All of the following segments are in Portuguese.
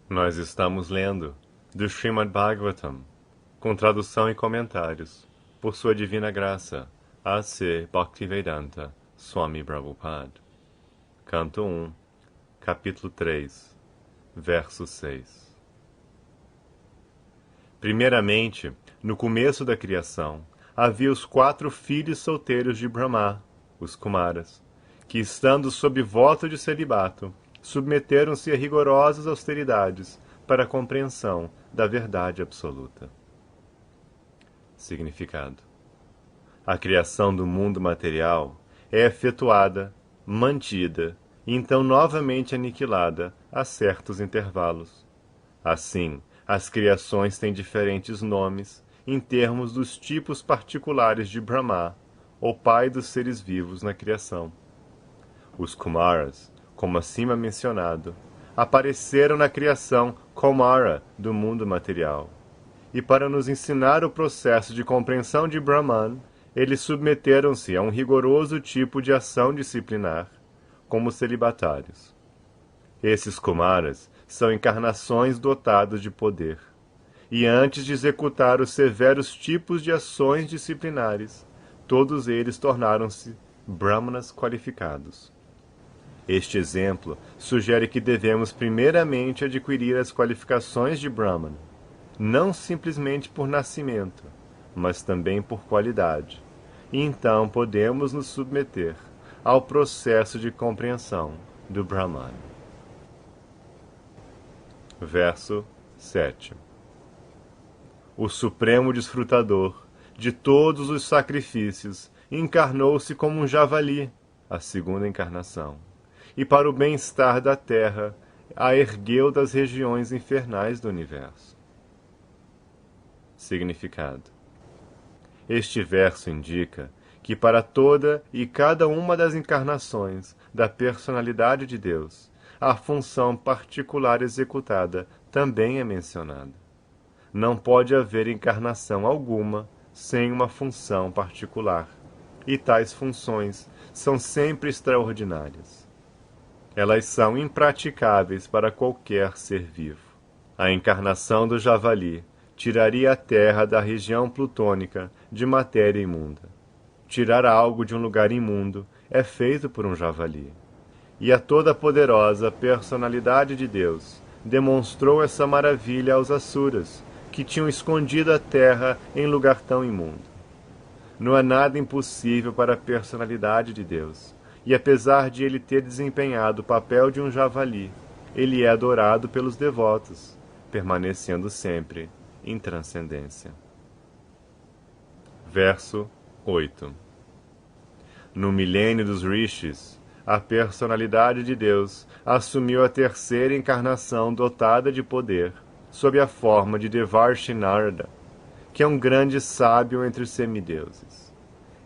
Nós estamos lendo do Srimad Bhagavatam, com tradução e comentários, por sua divina graça, A.C. Bhaktivedanta Swami Prabhupada. Canto 1, capítulo 3, verso 6. Primeiramente, no começo da criação, havia os 4 filhos solteiros de Brahma, os Kumaras, que, estando sob voto de celibato, submeteram-se a rigorosas austeridades para a compreensão da verdade absoluta. Significado: a criação do mundo material é efetuada, mantida e então novamente aniquilada a certos intervalos. Assim, as criações têm diferentes nomes em termos dos tipos particulares de Brahma, o pai dos seres vivos na criação. Os Kumaras, como acima mencionado, apareceram na criação Kumara do mundo material. E para nos ensinar o processo de compreensão de Brahman, eles submeteram-se a um rigoroso tipo de ação disciplinar, como celibatários. Esses Kumaras são encarnações dotadas de poder, e antes de executar os severos tipos de ações disciplinares, todos eles tornaram-se Brahmanas qualificados. Este exemplo sugere que devemos primeiramente adquirir as qualificações de Brahman, não simplesmente por nascimento, mas também por qualidade, e então podemos nos submeter ao processo de compreensão do Brahman. Verso 7. O Supremo Desfrutador de todos os sacrifícios encarnou-se como um javali, a segunda encarnação, e para o bem-estar da terra a ergueu das regiões infernais do universo. Significado: este verso indica que para toda e cada uma das encarnações da personalidade de Deus, a função particular executada também é mencionada. Não pode haver encarnação alguma sem uma função particular, e tais funções são sempre extraordinárias. Elas são impraticáveis para qualquer ser vivo. A encarnação do javali tiraria a terra da região plutônica de matéria imunda. Tirar algo de um lugar imundo é feito por um javali. E a toda poderosa personalidade de Deus demonstrou essa maravilha aos Asuras, que tinham escondido a terra em lugar tão imundo. Não há nada impossível para a personalidade de Deus, e apesar de ele ter desempenhado o papel de um javali, ele é adorado pelos devotos, permanecendo sempre em transcendência. Verso 8. No milênio dos Rishis, a personalidade de Deus assumiu a terceira encarnação dotada de poder, sob a forma de Devarshi Narada, que é um grande sábio entre os semideuses.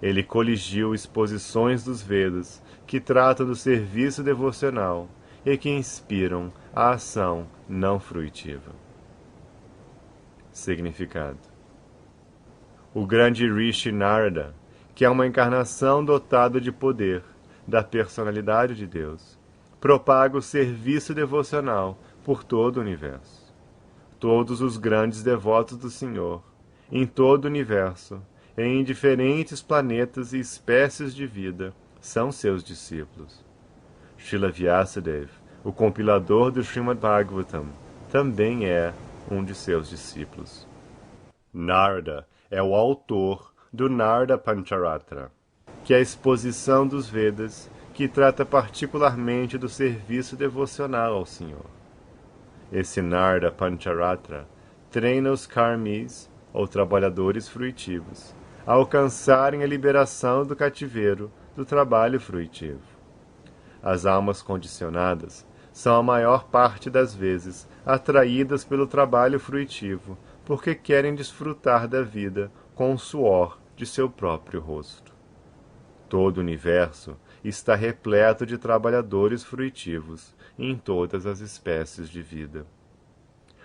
Ele coligiu exposições dos Vedas que tratam do serviço devocional e que inspiram a ação não fruitiva. Significado: o grande Rishi Narada, que é uma encarnação dotada de poder da personalidade de Deus, propaga o serviço devocional por todo o universo. Todos os grandes devotos do Senhor, em todo o universo, em diferentes planetas e espécies de vida, são seus discípulos. Srila Vyasadeva, o compilador do Srimad Bhagavatam, também é um de seus discípulos. Narada é o autor do Narada Pancharatra, que é a exposição dos Vedas que trata particularmente do serviço devocional ao Senhor. Esse Narada Pancharatra treina os karmis, ou trabalhadores fruitivos, a alcançarem a liberação do cativeiro do trabalho fruitivo. As almas condicionadas são a maior parte das vezes atraídas pelo trabalho fruitivo, porque querem desfrutar da vida com o suor de seu próprio rosto. Todo o universo está repleto de trabalhadores fruitivos em todas as espécies de vida.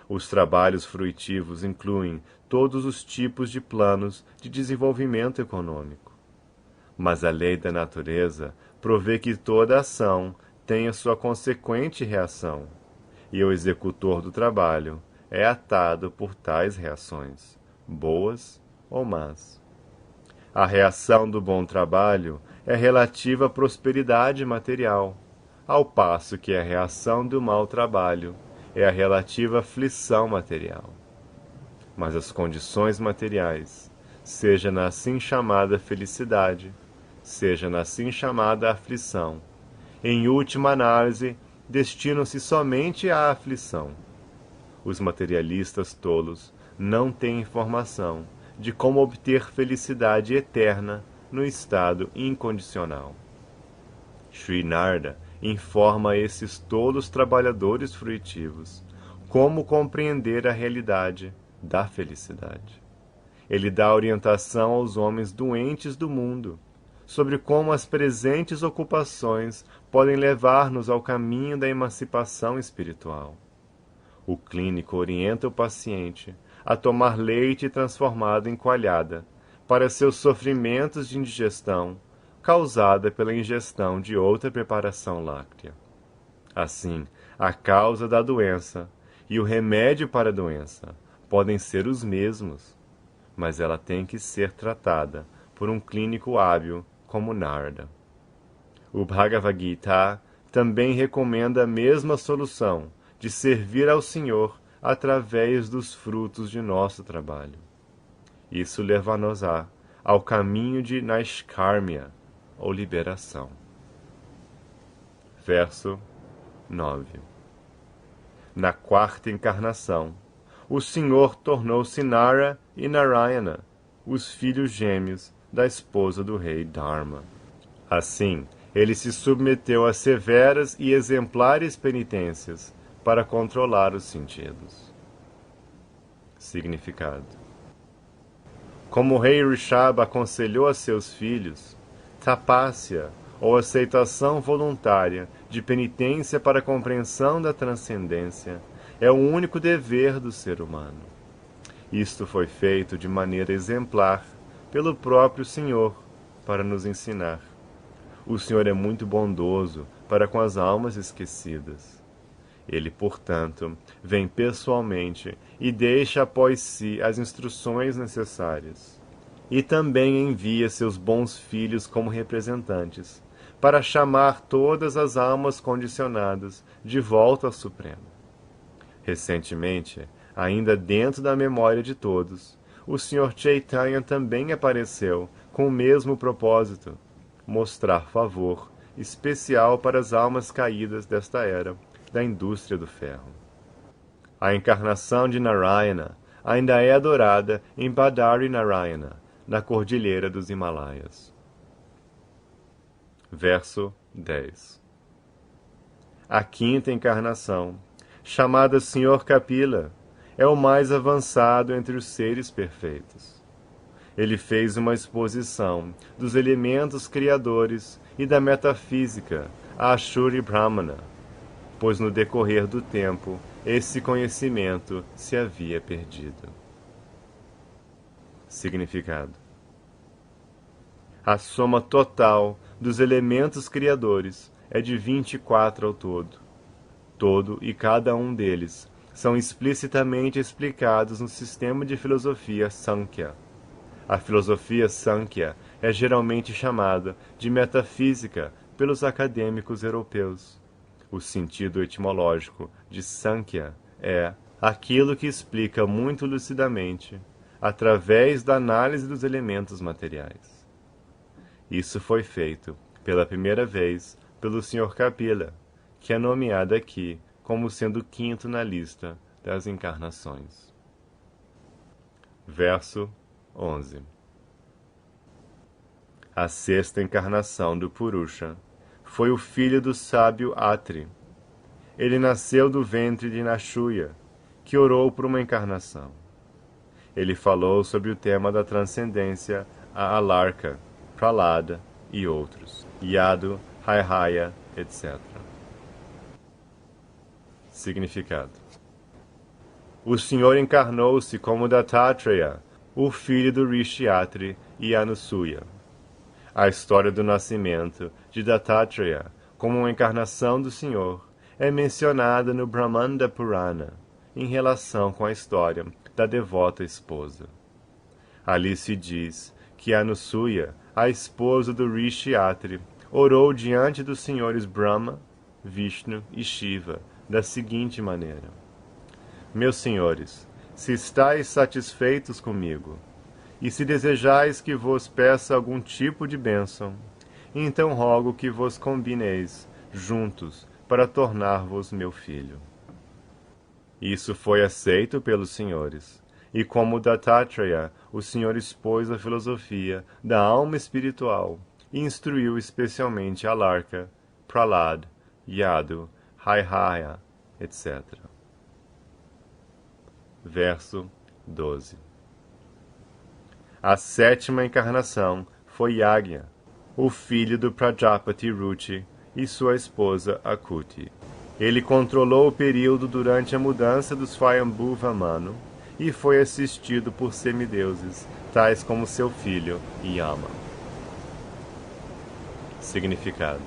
Os trabalhos fruitivos incluem todos os tipos de planos de desenvolvimento econômico. Mas a lei da natureza provê que toda ação tenha sua consequente reação. e o executor do trabalho é atado por tais reações, boas ou más. A reação do bom trabalho é relativa à prosperidade material, ao passo que a reação do mau trabalho é a relativa aflição material. Mas as condições materiais, seja na assim chamada felicidade, seja na assim chamada aflição, em última análise, destinam-se somente à aflição. Os materialistas tolos não têm informação de como obter felicidade eterna no estado incondicional. Sri Narada informa esses tolos trabalhadores fruitivos como compreender a realidade da felicidade. Ele dá orientação aos homens doentes do mundo sobre como as presentes ocupações podem levar-nos ao caminho da emancipação espiritual. O clínico orienta o paciente a tomar leite transformado em coalhada para seus sofrimentos de indigestão causada pela ingestão de outra preparação láctea. Assim, a causa da doença e o remédio para a doença podem ser os mesmos, mas ela tem que ser tratada por um clínico hábil como Narada. O Bhagavad Gita também recomenda a mesma solução de servir ao Senhor através dos frutos de nosso trabalho. Isso leva-nos-á ao caminho de Naishkarmya, ou liberação. Verso 9. Na quarta encarnação, o Senhor tornou-se Nara e Narayana, os filhos gêmeos da esposa do rei Dharma. Assim, ele se submeteu a severas e exemplares penitências para controlar os sentidos. Significado: como o rei Rishabha aconselhou a seus filhos, tapasya, ou aceitação voluntária de penitência para a compreensão da transcendência, é o único dever do ser humano. Isto foi feito de maneira exemplar pelo próprio Senhor para nos ensinar. O Senhor é muito bondoso para com as almas esquecidas. Ele, portanto, vem pessoalmente e deixa após si as instruções necessárias. E também envia seus bons filhos como representantes, para chamar todas as almas condicionadas de volta ao Supremo. Recentemente, ainda dentro da memória de todos, o Sr. Chaitanya também apareceu com o mesmo propósito, mostrar favor especial para as almas caídas desta era da indústria do ferro. A encarnação de Narayana ainda é adorada em Badari Narayana, na cordilheira dos Himalaias. Verso 10. A quinta encarnação, chamada Sr. Kapila, é o mais avançado entre os seres perfeitos. Ele fez uma exposição dos elementos criadores e da metafísica a Ashuri Brahmana, pois no decorrer do tempo esse conhecimento se havia perdido. Significado: a soma total dos elementos criadores é de 24 ao todo. Todo e cada um deles são explicitamente explicados no sistema de filosofia Sankhya. A filosofia Sankhya é geralmente chamada de metafísica pelos acadêmicos europeus. O sentido etimológico de Sankhya é aquilo que explica muito lucidamente, através da análise dos elementos materiais. Isso foi feito, pela primeira vez, pelo Sr. Kapila, que é nomeado aqui como sendo o quinto na lista das encarnações. Verso 11. A sexta encarnação do Purusha foi o filho do sábio Atri. Ele nasceu do ventre de Nashuya, que orou por uma encarnação. Ele falou sobre o tema da transcendência a Alarka, Pralada e outros, Yadu, Haihaya, etc. Significado: o Senhor encarnou-se como Dattatreya, o filho do Rishi Atri e Anusuya. A história do nascimento de Dattatreya como uma encarnação do Senhor é mencionada no Brahmanda Purana, em relação com a história da devota esposa. Ali se diz que Anusuya, a esposa do Rishi Atri, orou diante dos senhores Brahma, Vishnu e Shiva da seguinte maneira: Meus senhores, se estáis satisfeitos comigo, e se desejais que vos peça algum tipo de bênção, então rogo que vos combineis juntos para tornar-vos meu filho. Isso foi aceito pelos senhores, e como Dattatreya, o senhor expôs a filosofia da alma espiritual e instruiu especialmente Alarka, Prahlad, Yadu, Haihaya, etc. Verso 12. A sétima encarnação foi Yagna, o filho do Prajapati Ruchi e sua esposa Akuti. Ele controlou o período durante a mudança dos Swayambhuva Manu e foi assistido por semideuses, tais como seu filho Yama. Significado: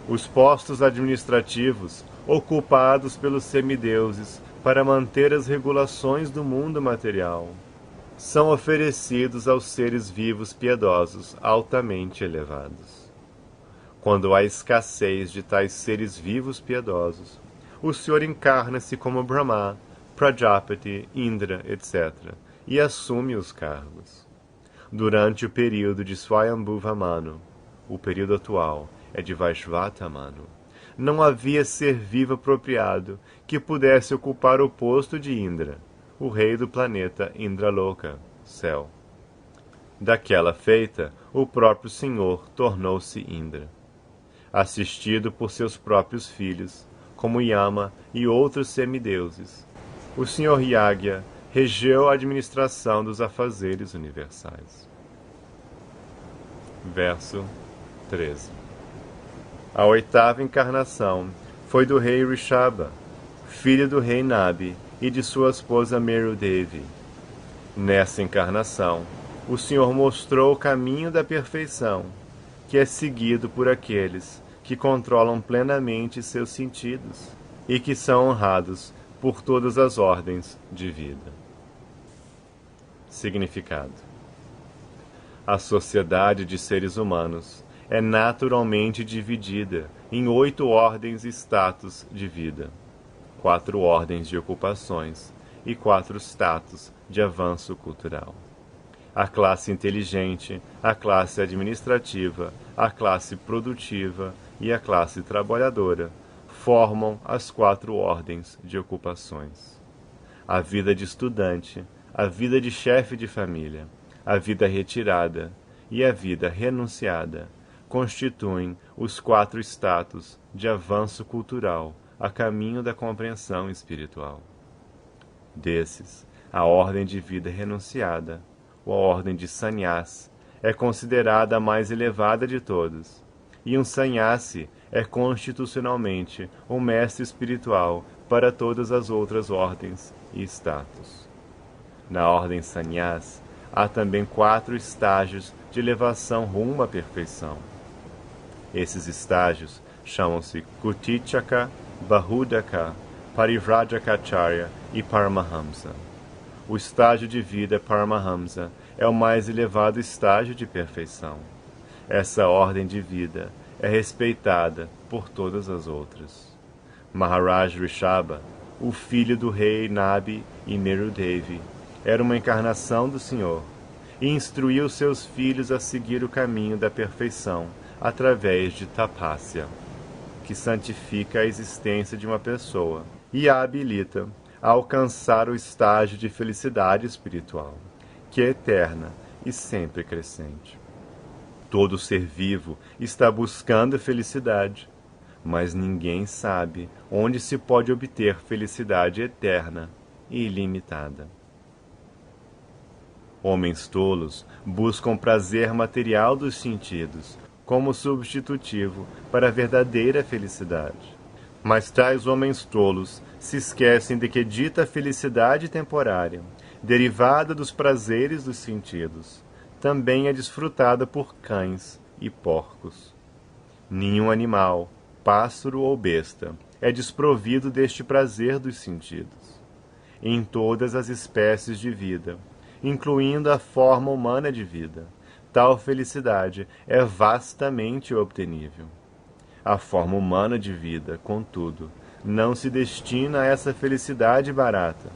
os postos administrativos ocupados pelos semideuses para manter as regulações do mundo material são oferecidos aos seres vivos piedosos altamente elevados. Quando há escassez de tais seres vivos piedosos, o Senhor encarna-se como Brahma, Prajapati, Indra, etc., e assume os cargos. Durante o período de Swayambhuva Manu, o período atual é de Vaishvata Manu, não havia ser vivo apropriado que pudesse ocupar o posto de Indra, o rei do planeta Indraloka, céu. Daquela feita, o próprio Senhor tornou-se Indra. Assistido por seus próprios filhos, como Yama e outros semideuses, o Senhor Yagya regeu a administração dos afazeres universais. Verso 13. A oitava encarnação foi do rei Rishabha, filho do rei Nabi e de sua esposa Merudevi. Nessa encarnação, o Senhor mostrou o caminho da perfeição, que é seguido por aqueles que controlam plenamente seus sentidos e que são honrados por todas as ordens de vida. Significado: a sociedade de seres humanos é naturalmente dividida em 8 ordens e status de vida, 4 ordens de ocupações e 4 status de avanço cultural. A classe inteligente, a classe administrativa, a classe produtiva e a classe trabalhadora formam as 4 ordens de ocupações. A vida de estudante, a vida de chefe de família, a vida retirada e a vida renunciada constituem os 4 status de avanço cultural a caminho da compreensão espiritual. Desses, a ordem de vida renunciada, ou a ordem de sannyas, é considerada a mais elevada de todas, e um sannyasi é constitucionalmente um mestre espiritual para todas as outras ordens e status. Na ordem sannyas, há também 4 estágios de elevação rumo à perfeição. Esses estágios chamam-se Kutichaka, Bahudaka, Parivrajacacharya e Paramahamsa. O estágio de vida Paramahamsa é o mais elevado estágio de perfeição. Essa ordem de vida é respeitada por todas as outras. Maharaj Rishabha, o filho do rei Nabi e Merudevi, era uma encarnação do Senhor e instruiu seus filhos a seguir o caminho da perfeição através de tapasya, que santifica a existência de uma pessoa e a habilita a alcançar o estágio de felicidade espiritual, que é eterna e sempre crescente. Todo ser vivo está buscando felicidade, mas ninguém sabe onde se pode obter felicidade eterna e ilimitada. Homens tolos buscam prazer material dos sentidos como substitutivo para a verdadeira felicidade. Mas tais homens tolos se esquecem de que dita felicidade temporária, derivada dos prazeres dos sentidos, também é desfrutada por cães e porcos. Nenhum animal, pássaro ou besta é desprovido deste prazer dos sentidos. Em todas as espécies de vida, incluindo a forma humana de vida, tal felicidade é vastamente obtenível. A forma humana de vida, contudo, não se destina a essa felicidade barata.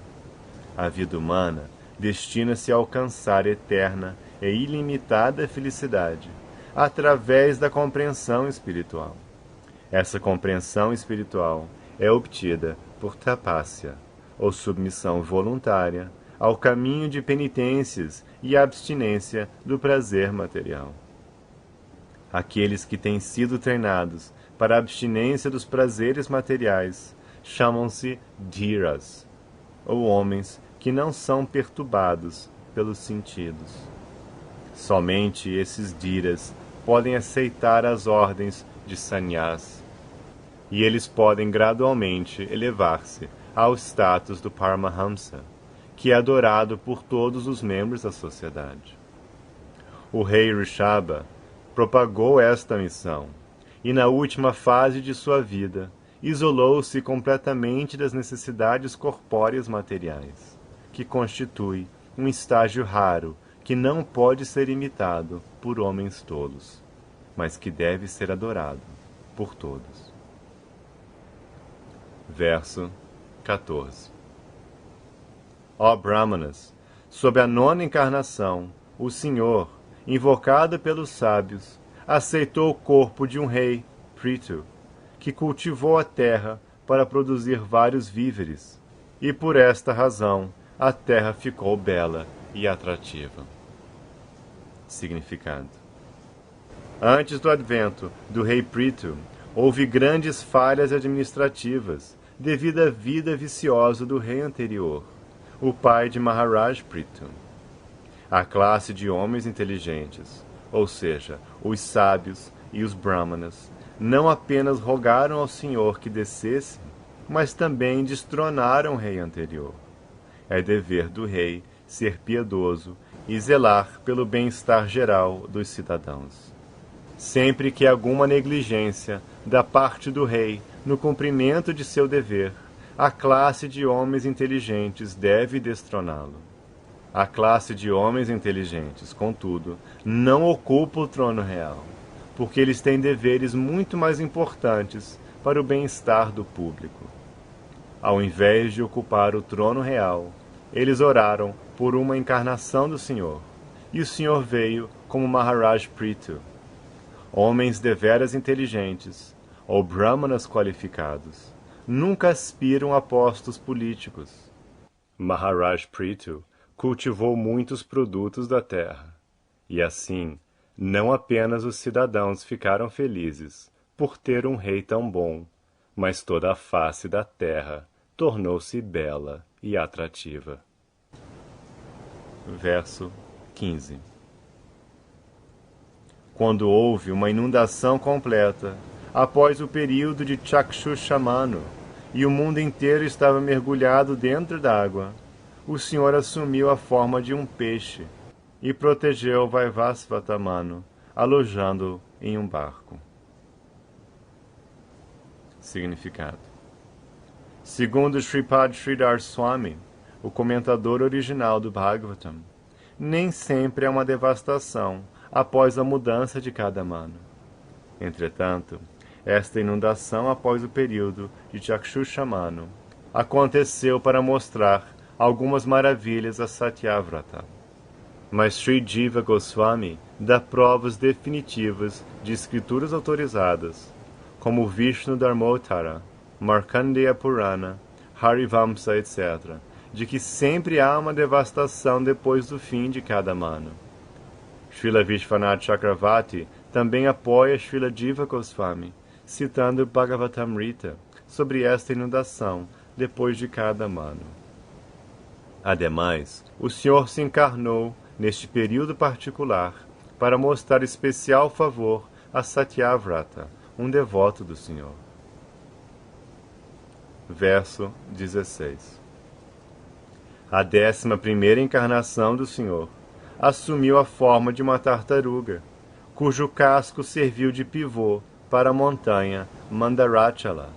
A vida humana destina-se a alcançar eterna e ilimitada felicidade, através da compreensão espiritual. Essa compreensão espiritual é obtida por tapasya, ou submissão voluntária, ao caminho de penitências e abstinência do prazer material. Aqueles que têm sido treinados para a abstinência dos prazeres materiais chamam-se dhiras, ou homens que não são perturbados pelos sentidos. Somente esses dhiras podem aceitar as ordens de sannyas, e eles podem gradualmente elevar-se ao status do Paramahamsa, que é adorado por todos os membros da sociedade. O rei Rishabha propagou esta missão, e na última fase de sua vida, isolou-se completamente das necessidades corpóreas materiais, que constitui um estágio raro que não pode ser imitado por homens tolos, mas que deve ser adorado por todos. Verso 14. Ó Brahmanas, sob a nona encarnação, o Senhor, invocado pelos sábios, aceitou o corpo de um rei, Prithu, que cultivou a terra para produzir vários víveres, e por esta razão a terra ficou bela e atrativa. Significado: antes do advento do rei Prithu, houve grandes falhas administrativas devido à vida viciosa do rei anterior, o pai de Maharaj Prithu. A classe de homens inteligentes, ou seja, os sábios e os brahmanas, não apenas rogaram ao Senhor que descesse, mas também destronaram o rei anterior. É dever do rei ser piedoso e zelar pelo bem-estar geral dos cidadãos. Sempre que alguma negligência da parte do rei no cumprimento de seu dever, a classe de homens inteligentes deve destroná-lo. A classe de homens inteligentes, contudo, não ocupa o trono real, porque eles têm deveres muito mais importantes para o bem-estar do público. Ao invés de ocupar o trono real, eles oraram por uma encarnação do Senhor, e o Senhor veio como Maharaj Prithu. Homens deveras inteligentes, ou brahmanas qualificados, nunca aspiram a postos políticos. Maharaj Prithu cultivou muitos produtos da terra, e assim, não apenas os cidadãos ficaram felizes por ter um rei tão bom, mas toda a face da terra tornou-se bela e atrativa. Verso 15. Quando houve uma inundação completa, após o período de Chakshushamanu, e o mundo inteiro estava mergulhado dentro d'água, o Senhor assumiu a forma de um peixe e protegeu Vaivasvatamanu, alojando-o em um barco. Significado: segundo Sripad Sridhar Swami, o comentador original do Bhagavatam, nem sempre é uma devastação após a mudança de cada mano. Entretanto, esta inundação após o período de Chakshushamanu aconteceu para mostrar algumas maravilhas a Satyavrata. Mas Sri Jiva Goswami dá provas definitivas de escrituras autorizadas, como Vishnu Dharmottara, Markandeya Purana, Harivamsa, etc., de que sempre há uma devastação depois do fim de cada mano. Srila Vishwanath Chakravarti também apoia Srila Jiva Goswami, citando Bhagavatamrita sobre esta inundação depois de cada mano. Ademais, o Senhor se encarnou neste período particular para mostrar especial favor a Satyavrata, um devoto do Senhor. Verso 16. A 11ª encarnação do Senhor assumiu a forma de uma tartaruga, cujo casco serviu de pivô para a montanha Mandarachala,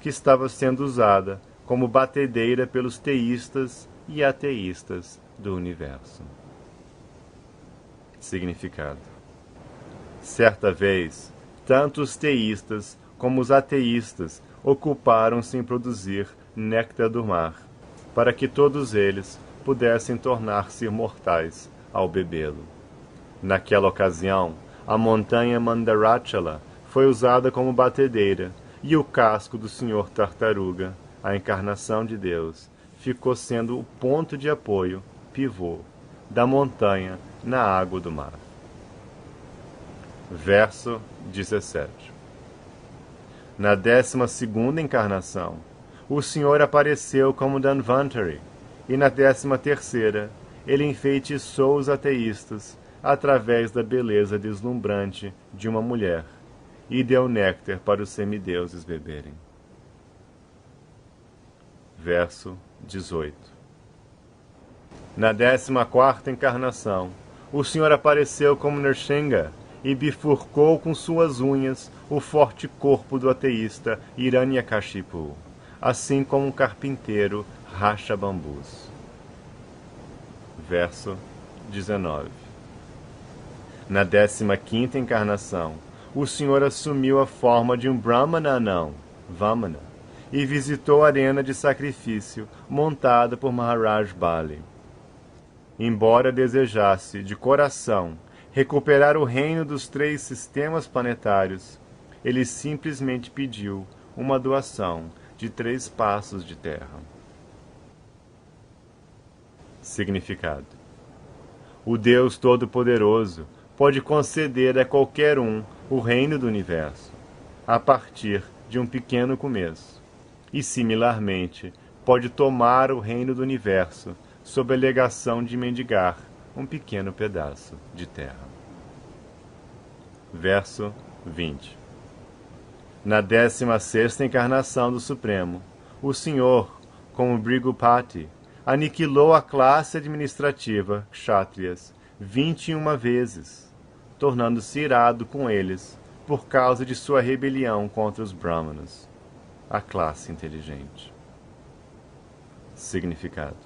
que estava sendo usada como batedeira pelos teístas e ateístas do universo. Significado: certa vez, tanto os teístas como os ateístas ocuparam-se em produzir néctar do mar, para que todos eles pudessem tornar-se imortais ao bebê-lo. Naquela ocasião, a montanha Mandarachala foi usada como batedeira, e o casco do Senhor Tartaruga, a encarnação de Deus, ficou sendo o ponto de apoio, pivô, da montanha na água do mar. Verso 17. Na 12ª encarnação, o Senhor apareceu como Dhanvantari, e na 13ª, ele enfeitiçou os ateístas através da beleza deslumbrante de uma mulher, e deu néctar para os semideuses beberem. Verso 18. Na 14ª encarnação, o Senhor apareceu como Nrsinga e bifurcou com suas unhas o forte corpo do ateísta Hiranyakashipu, assim como um carpinteiro racha bambus. Verso 19. Na 15ª encarnação, o Senhor assumiu a forma de um Brahmana anão, Vamana, e visitou a arena de sacrifício montada por Maharaj Bali. Embora desejasse, de coração, recuperar o reino dos 3 sistemas planetários, ele simplesmente pediu uma doação de 3 passos de terra. Significado: o Deus Todo-Poderoso pode conceder a qualquer um o reino do universo, a partir de um pequeno começo, e, similarmente, pode tomar o reino do universo sob a alegação de mendigar um pequeno pedaço de terra. Verso 20. Na 16ª encarnação do Supremo, o Senhor, como Brigupati, aniquilou a classe administrativa Kshatriyas 21 vezes, tornando-se irado com eles por causa de sua rebelião contra os Brahmanas, a classe inteligente. Significado: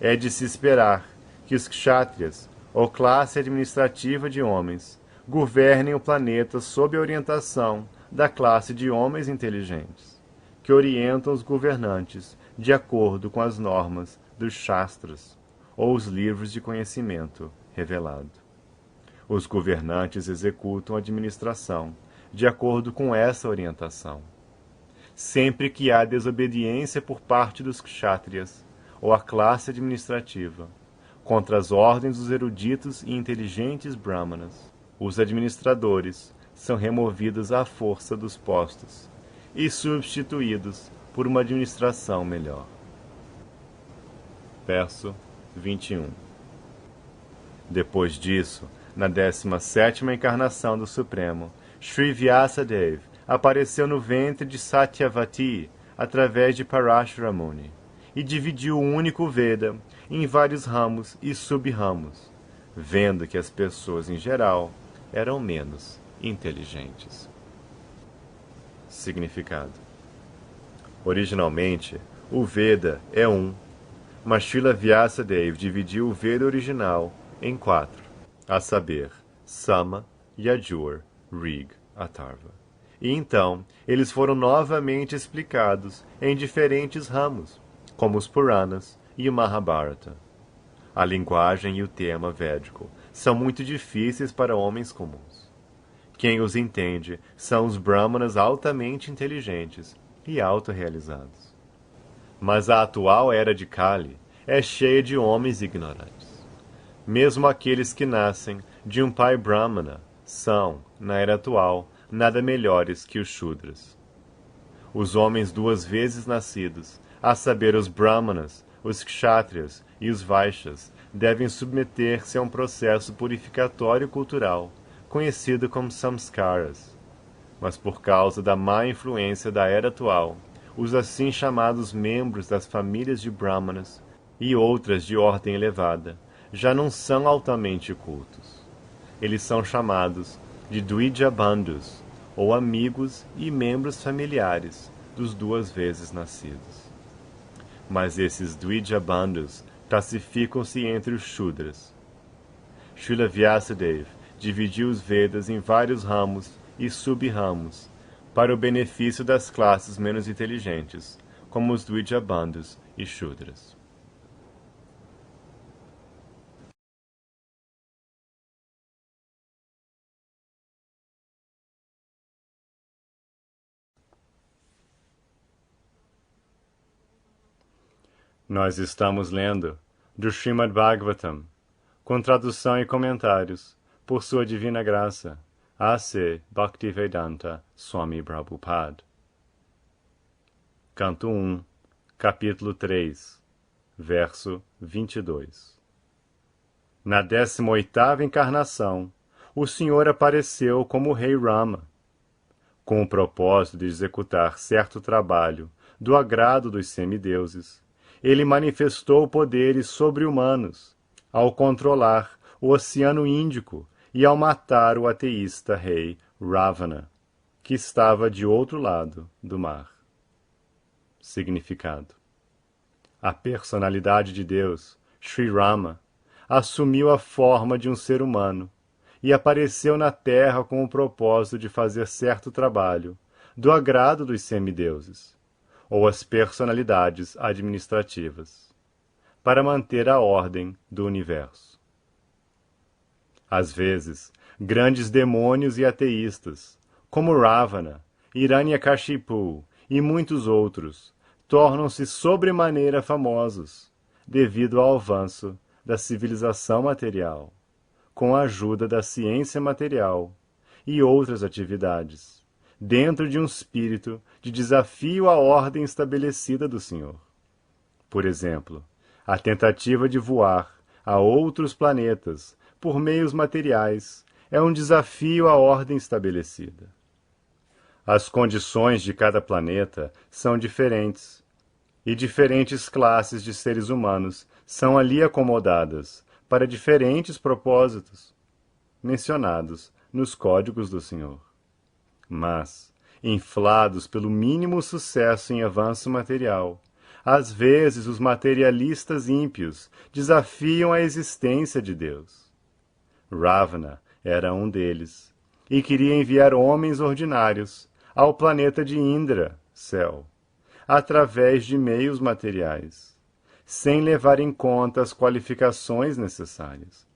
é de se esperar que os Kshatriyas, ou classe administrativa de homens, governem o planeta sob a orientação da classe de homens inteligentes, que orientam os governantes de acordo com as normas dos Shastras, ou os livros de conhecimento revelado. Os governantes executam a administração de acordo com essa orientação. Sempre que há desobediência por parte dos Kshatriyas, ou a classe administrativa, contra as ordens dos eruditos e inteligentes Brahmanas, os administradores são removidos à força dos postos e substituídos por uma administração melhor. Verso 21. Depois disso, na 17ª encarnação do Supremo, Sri Vyasadeva apareceu no ventre de Satyavati através de Parashara Muni e dividiu o único Veda em vários ramos e sub-ramos, vendo que as pessoas em geral eram menos inteligentes. Significado: originalmente, o Veda é um, mas Srila Vyasadeva dividiu o Veda original em 4, a saber, Sama, Yajur, Rig, Atharva. E então, eles foram novamente explicados em diferentes ramos, como os Puranas e o Mahabharata. A linguagem e o tema védico são muito difíceis para homens comuns. Quem os entende são os Brahmanas altamente inteligentes e autorrealizados. Mas a atual era de Kali é cheia de homens ignorantes. Mesmo aqueles que nascem de um pai Brahmana são, na era atual, nada melhores que os Shudras. Os homens 2 vezes nascidos, a saber os Brahmanas, os Kshatriyas e os Vaishyas, devem submeter-se a um processo purificatório cultural, conhecido como samskaras. Mas por causa da má influência da era atual, os assim chamados membros das famílias de Brahmanas e outras de ordem elevada já não são altamente cultos. Eles são chamados de Dvija Bandhus, ou amigos e membros familiares dos duas vezes nascidos. Mas esses Dvijabandhus classificam-se entre os Shudras. Srila Vyasadeva dividiu os Vedas em vários ramos e sub-ramos para o benefício das classes menos inteligentes, como os Dvijabandhus e Shudras. Nós estamos lendo do Srimad Bhagavatam, com tradução e comentários, por sua divina graça, A.C. Bhaktivedanta Swami Prabhupada. Canto 1, capítulo 3, verso 22. Na 18ª encarnação, o Senhor apareceu como o rei Rama, com o propósito de executar certo trabalho do agrado dos semideuses. Ele manifestou poderes sobre-humanos ao controlar o Oceano Índico e ao matar o ateísta rei Ravana, que estava de outro lado do mar. Significado: a personalidade de Deus, Sri Rama, assumiu a forma de um ser humano e apareceu na Terra com o propósito de fazer certo trabalho do agrado dos semideuses, ou as personalidades administrativas, para manter a ordem do universo. Às vezes, grandes demônios e ateístas, como Ravana, Hiranyakashipu e muitos outros, tornam-se sobremaneira famosos devido ao avanço da civilização material, com a ajuda da ciência material e outras atividades, dentro de um espírito de desafio à ordem estabelecida do Senhor. Por exemplo, a tentativa de voar a outros planetas por meios materiais é um desafio à ordem estabelecida. As condições de cada planeta são diferentes, e diferentes classes de seres humanos são ali acomodadas para diferentes propósitos, mencionados nos códigos do Senhor. Mas, inflados pelo mínimo sucesso em avanço material, às vezes os materialistas ímpios desafiam a existência de Deus. Ravana era um deles, e queria enviar homens ordinários ao planeta de Indra, céu, através de meios materiais, sem levar em conta as qualificações necessárias.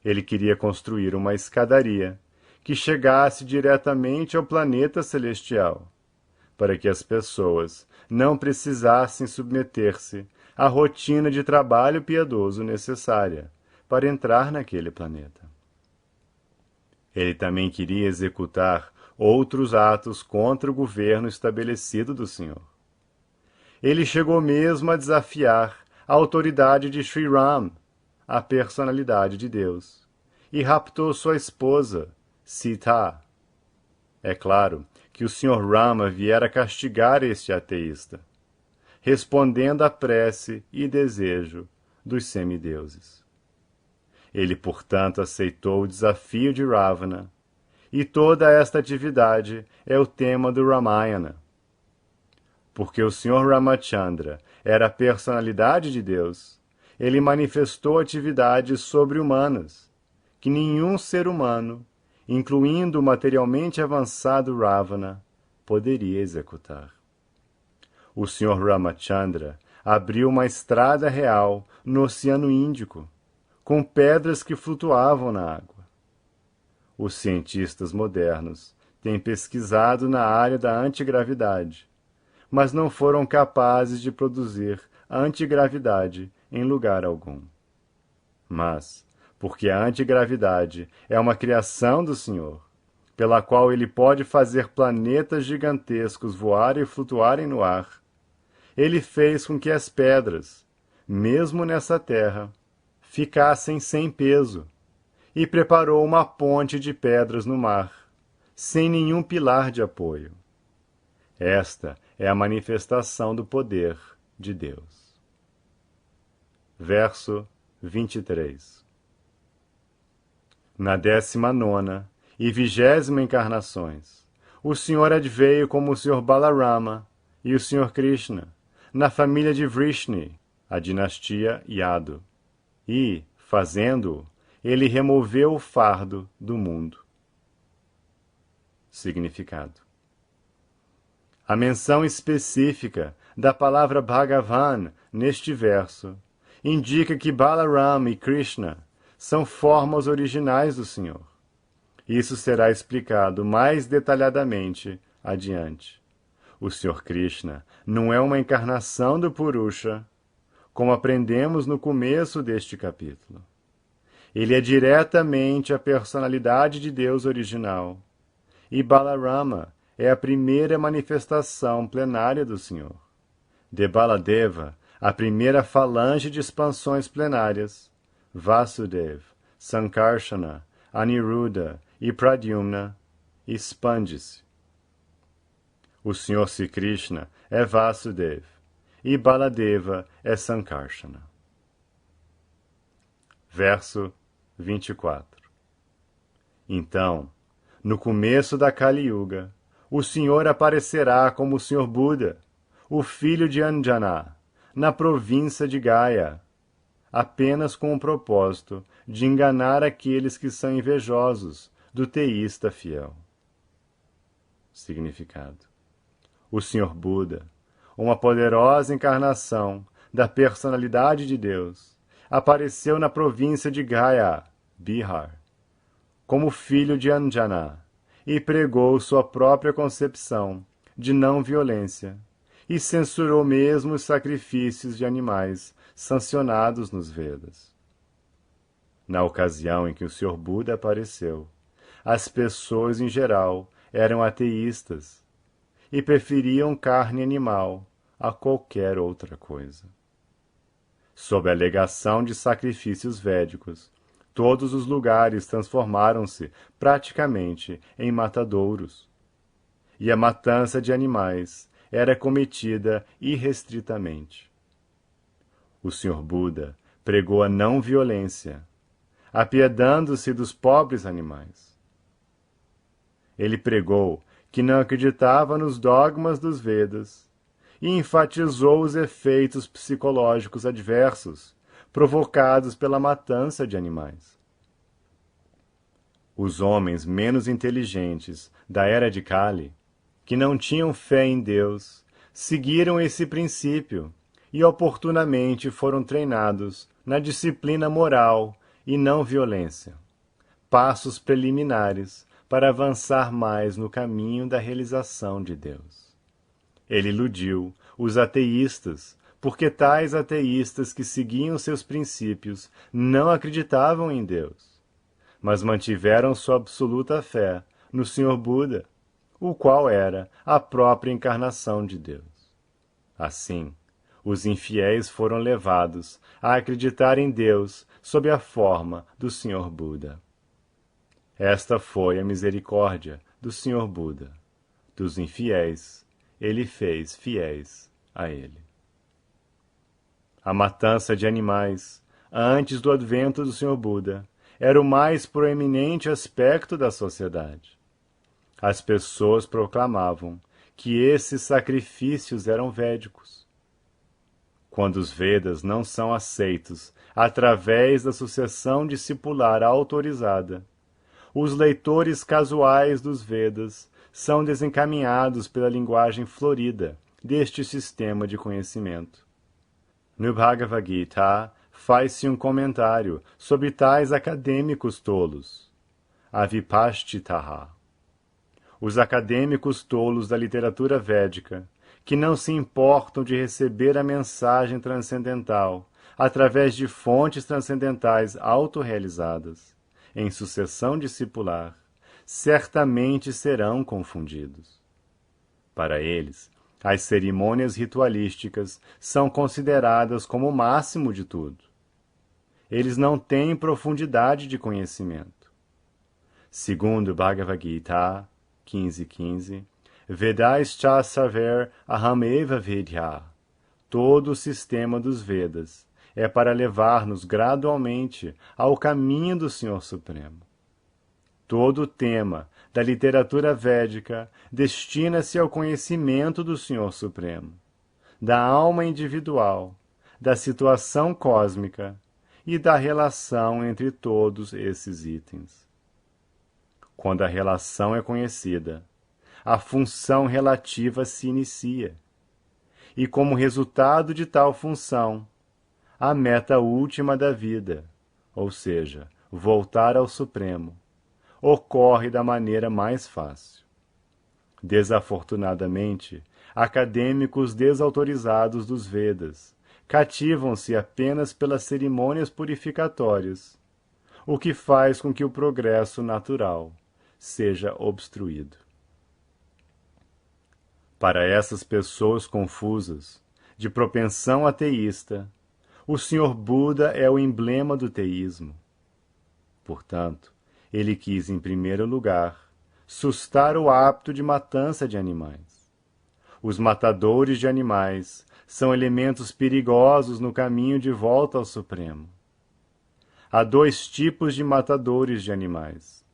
Ele queria construir uma escadaria que chegasse diretamente ao planeta celestial, para que as pessoas não precisassem submeter-se à rotina de trabalho piedoso necessária para entrar naquele planeta. Ele também queria executar outros atos contra o governo estabelecido do Senhor. Ele chegou mesmo a desafiar a autoridade de Sri Ram, a personalidade de Deus, e raptou sua esposa, Sita. É claro que o Sr. Rama viera castigar este ateísta, respondendo à prece e desejo dos semideuses. Ele, portanto, aceitou o desafio de Ravana, e toda esta atividade é o tema do Ramayana. Porque o Sr. Ramachandra era a personalidade de Deus, ele manifestou atividades sobre-humanas, que nenhum ser humano, incluindo o materialmente avançado Ravana, poderia executar. O Sr. Ramachandra abriu uma estrada real no Oceano Índico, com pedras que flutuavam na água. Os cientistas modernos têm pesquisado na área da antigravidade, mas não foram capazes de produzir antigravidade em lugar algum. Mas, porque a antigravidade é uma criação do Senhor, pela qual ele pode fazer planetas gigantescos voarem e flutuarem no ar, ele fez com que as pedras, mesmo nessa terra, ficassem sem peso, e preparou uma ponte de pedras no mar, sem nenhum pilar de apoio. Esta é a manifestação do poder de Deus. Verso 23. Na 19ª e 20ª encarnações, o Senhor adveio como o Senhor Balarama e o Senhor Krishna, na família de Vrishni, a dinastia Yadu. E, fazendo-o, ele removeu o fardo do mundo. Significado. A menção específica da palavra Bhagavan neste verso indica que Balarama e Krishna são formas originais do Senhor. Isso será explicado mais detalhadamente adiante. O Senhor Krishna não é uma encarnação do Purusha, como aprendemos no começo deste capítulo. Ele é diretamente a personalidade de Deus original, e Balarama é a primeira manifestação plenária do Senhor. De Baladeva, a primeira falange de expansões plenárias, Vasudeva, Sankarsana, Aniruddha e Pradyumna, expande-se. O Senhor Sri Krishna é Vasudeva e Baladeva é Sankarsana. Verso 24. Então, no começo da Kali Yuga, o Senhor aparecerá como o Senhor Buda, o filho de Anjana, na província de Gaya, apenas com o propósito de enganar aqueles que são invejosos do teísta fiel. Significado. O Senhor Buda, uma poderosa encarnação da personalidade de Deus, apareceu na província de Gaya, Bihar, como filho de Anjana, e pregou sua própria concepção de não violência, e censurou mesmo os sacrifícios de animais sancionados nos Vedas. Na ocasião em que o Senhor Buda apareceu, as pessoas em geral eram ateístas e preferiam carne animal a qualquer outra coisa. Sob a alegação de sacrifícios védicos, todos os lugares transformaram-se praticamente em matadouros, e a matança de animais era cometida irrestritamente. O Senhor Buda pregou a não violência, apiedando-se dos pobres animais. Ele pregou que não acreditava nos dogmas dos Vedas e enfatizou os efeitos psicológicos adversos provocados pela matança de animais. Os homens menos inteligentes da era de Kali, que não tinham fé em Deus, seguiram esse princípio e oportunamente foram treinados na disciplina moral e não violência, passos preliminares para avançar mais no caminho da realização de Deus. Ele iludiu os ateístas, porque tais ateístas que seguiam seus princípios não acreditavam em Deus, mas mantiveram sua absoluta fé no Senhor Buda, o qual era a própria encarnação de Deus. Assim, os infiéis foram levados a acreditar em Deus sob a forma do Senhor Buda. Esta foi a misericórdia do Senhor Buda. Dos infiéis, ele fez fiéis a ele. A matança de animais, antes do advento do Senhor Buda, era o mais proeminente aspecto da sociedade. As pessoas proclamavam que esses sacrifícios eram védicos. Quando os Vedas não são aceitos através da sucessão discipular autorizada, os leitores casuais dos Vedas são desencaminhados pela linguagem florida deste sistema de conhecimento. No Bhagavad Gita, faz-se um comentário sobre tais acadêmicos tolos, avipashtitaha. Os acadêmicos tolos da literatura védica, que não se importam de receber a mensagem transcendental através de fontes transcendentais autorrealizadas, em sucessão discipular, certamente serão confundidos. Para eles, as cerimônias ritualísticas são consideradas como o máximo de tudo. Eles não têm profundidade de conhecimento. Segundo Bhagavad Gita 15:15, Vedaischa sarver aham eva vedya. Todo o sistema dos Vedas é para levar-nos gradualmente ao caminho do Senhor Supremo. Todo o tema da literatura védica destina-se ao conhecimento do Senhor Supremo, da alma individual, da situação cósmica e da relação entre todos esses itens. Quando a relação é conhecida, a função relativa se inicia, e como resultado de tal função, a meta última da vida, ou seja, voltar ao Supremo, ocorre da maneira mais fácil. Desafortunadamente, acadêmicos desautorizados dos Vedas cativam-se apenas pelas cerimônias purificatórias, o que faz com que o progresso natural seja obstruído. Para essas pessoas confusas, de propensão ateísta, o Senhor Buda é o emblema do teísmo. Portanto, ele quis, em primeiro lugar, sustar o hábito de matança de animais. Os matadores de animais são elementos perigosos no caminho de volta ao Supremo. Há dois tipos de matadores de animais.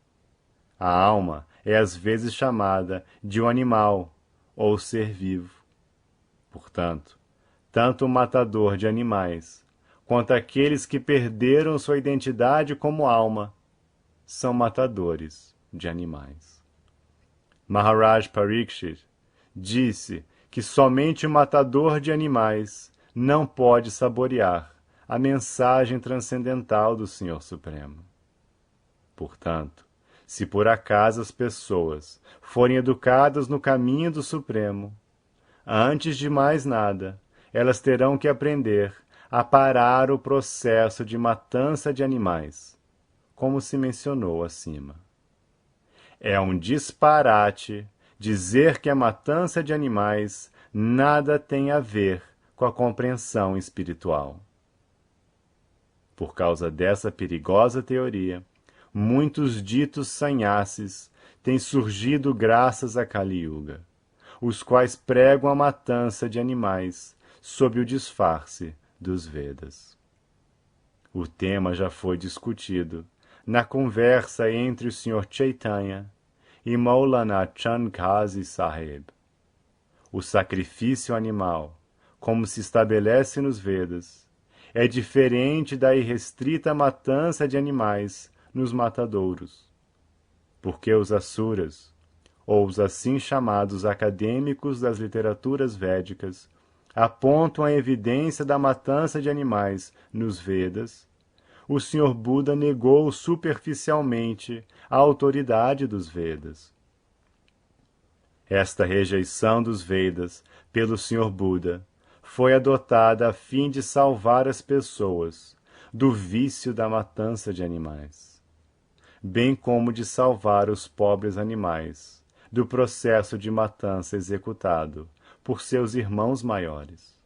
A alma é às vezes chamada de um animal ou ser vivo. Portanto, tanto o matador de animais quanto aqueles que perderam sua identidade como alma são matadores de animais. Maharaj Parikshit disse que somente o matador de animais não pode saborear a mensagem transcendental do Senhor Supremo. Portanto, se por acaso as pessoas forem educadas no caminho do Supremo, antes de mais nada, elas terão que aprender a parar o processo de matança de animais, como se mencionou acima. É um disparate dizer que a matança de animais nada tem a ver com a compreensão espiritual. Por causa dessa perigosa teoria, muitos ditos sannyasis têm surgido graças a Kali Yuga, os quais pregam a matança de animais sob o disfarce dos Vedas. O tema já foi discutido na conversa entre o Sr. Chaitanya e Maulana Chandkazi Sahib. O sacrifício animal, como se estabelece nos Vedas, é diferente da irrestrita matança de animais nos matadouros, porque os asuras, ou os assim chamados acadêmicos das literaturas védicas, apontam a evidência da matança de animais nos Vedas, o Sr. Buda negou superficialmente a autoridade dos Vedas. Esta rejeição dos Vedas pelo Sr. Buda foi adotada a fim de salvar as pessoas do vício da matança de animais, bem como de salvar os pobres animais do processo de matança executado por seus irmãos maiores,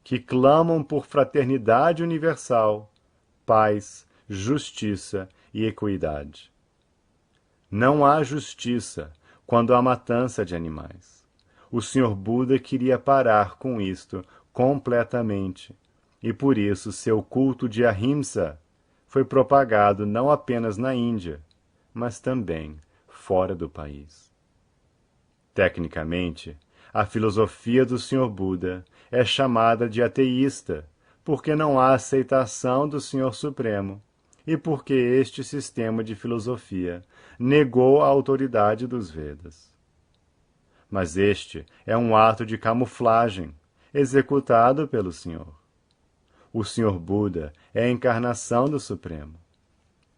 que clamam por fraternidade universal, paz, justiça e equidade. Não há justiça quando há matança de animais. O Sr. Buda queria parar com isto completamente, e por isso seu culto de Ahimsa foi propagado não apenas na Índia, mas também fora do país. Tecnicamente, a filosofia do Sr. Buda é chamada de ateísta, porque não há aceitação do Senhor Supremo, e porque este sistema de filosofia negou a autoridade dos Vedas. Mas este é um ato de camuflagem, executado pelo Senhor. O Senhor Buda é a encarnação do Supremo.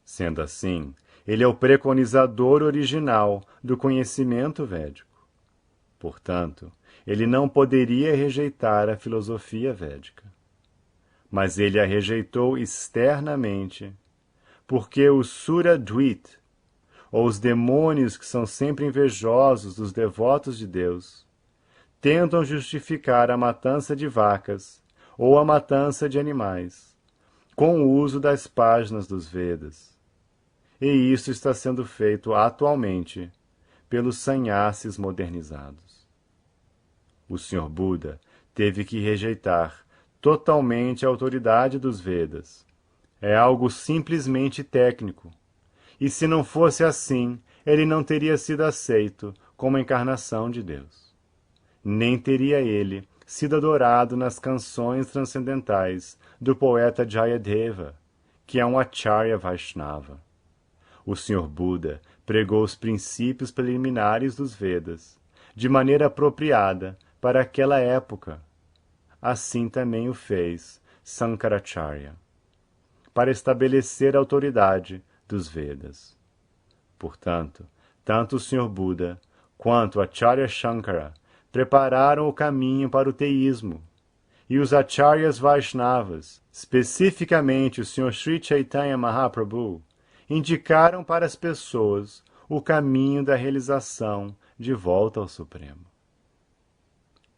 Sendo assim, ele é o preconizador original do conhecimento védico. Portanto, ele não poderia rejeitar a filosofia védica. Mas ele a rejeitou externamente, porque os Suradvit, ou os demônios que são sempre invejosos dos devotos de Deus, tentam justificar a matança de vacas ou a matança de animais, com o uso das páginas dos Vedas. E isso está sendo feito atualmente pelos sannyasis modernizados. O Sr. Buda teve que rejeitar totalmente a autoridade dos Vedas. É algo simplesmente técnico. E se não fosse assim, ele não teria sido aceito como a encarnação de Deus. Nem teria ele sido adorado nas canções transcendentais do poeta Jayadeva, que é um Acharya Vaishnava. O Sr. Buda pregou os princípios preliminares dos Vedas, de maneira apropriada para aquela época. Assim também o fez Sankaracharya, para estabelecer a autoridade dos Vedas. Portanto, tanto o Sr. Buda quanto Acharya Shankara prepararam o caminho para o teísmo, e os Acharyas Vaishnavas, especificamente o Sr. Sri Chaitanya Mahaprabhu, indicaram para as pessoas o caminho da realização de volta ao Supremo.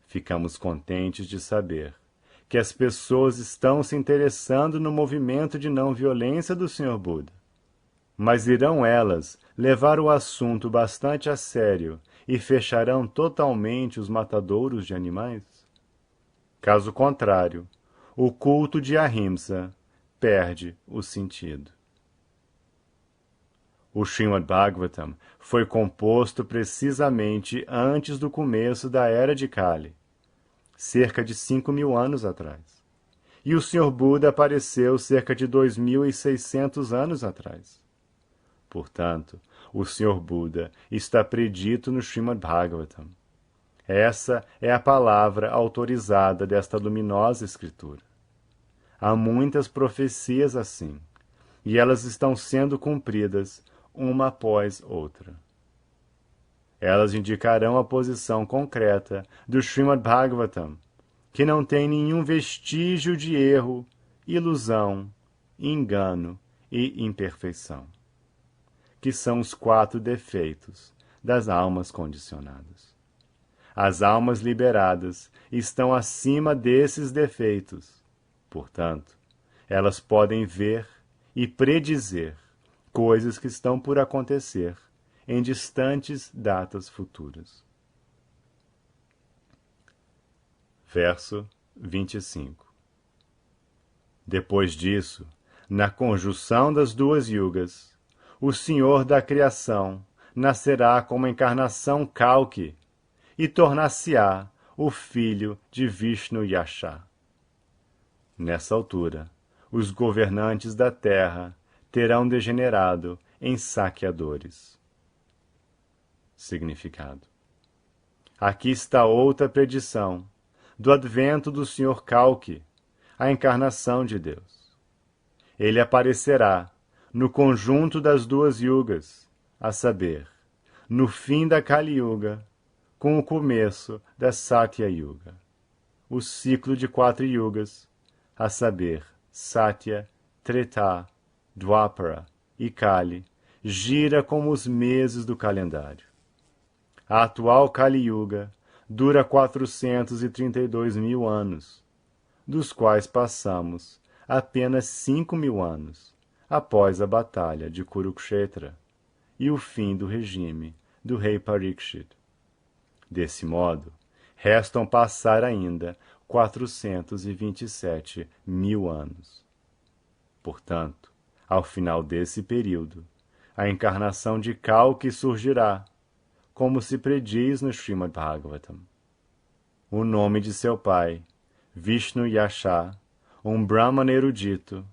Ficamos contentes de saber que as pessoas estão se interessando no movimento de não violência do Sr. Buda. Mas irão elas levar o assunto bastante a sério e fecharão totalmente os matadouros de animais? Caso contrário, o culto de Ahimsa perde o sentido. O Srimad Bhagavatam foi composto precisamente antes do começo da Era de Kali, cerca de 5.000 anos atrás. E o Sr. Buda apareceu cerca de 2.600 anos atrás. Portanto, o Sr. Buda está predito no Srimad Bhagavatam. Essa é a palavra autorizada desta luminosa escritura. Há muitas profecias assim, e elas estão sendo cumpridas uma após outra. Elas indicarão a posição concreta do Srimad Bhagavatam, que não tem nenhum vestígio de erro, ilusão, engano e imperfeição, que são os 4 defeitos das almas condicionadas. As almas liberadas estão acima desses defeitos. Portanto, elas podem ver e predizer coisas que estão por acontecer em distantes datas futuras. Verso 25. Depois disso, na conjunção das 2 yugas, o Senhor da criação nascerá como encarnação Kalki e tornar-se-á o filho de Vishnu Yasha. Nessa altura, os governantes da terra terão degenerado em saqueadores. Significado. Aqui está outra predição do advento do Sr. Kalki, a encarnação de Deus. Ele aparecerá no conjunto das 2 yugas, a saber, no fim da Kali Yuga, com o começo da Satya Yuga, o ciclo de 4 yugas, a saber, Satya, Treta, Dwapara e Kali, gira como os meses do calendário. A atual Kali Yuga dura 432.000 anos, dos quais passamos apenas 5.000 anos após a batalha de Kurukshetra e o fim do regime do rei Parikshit. Desse modo, restam passar ainda 427.000 anos. Portanto, ao final desse período, a encarnação de Kalki surgirá, como se prediz no Srimad Bhagavatam. O nome de seu pai, Vishnu Yasha, um Brahmana erudito,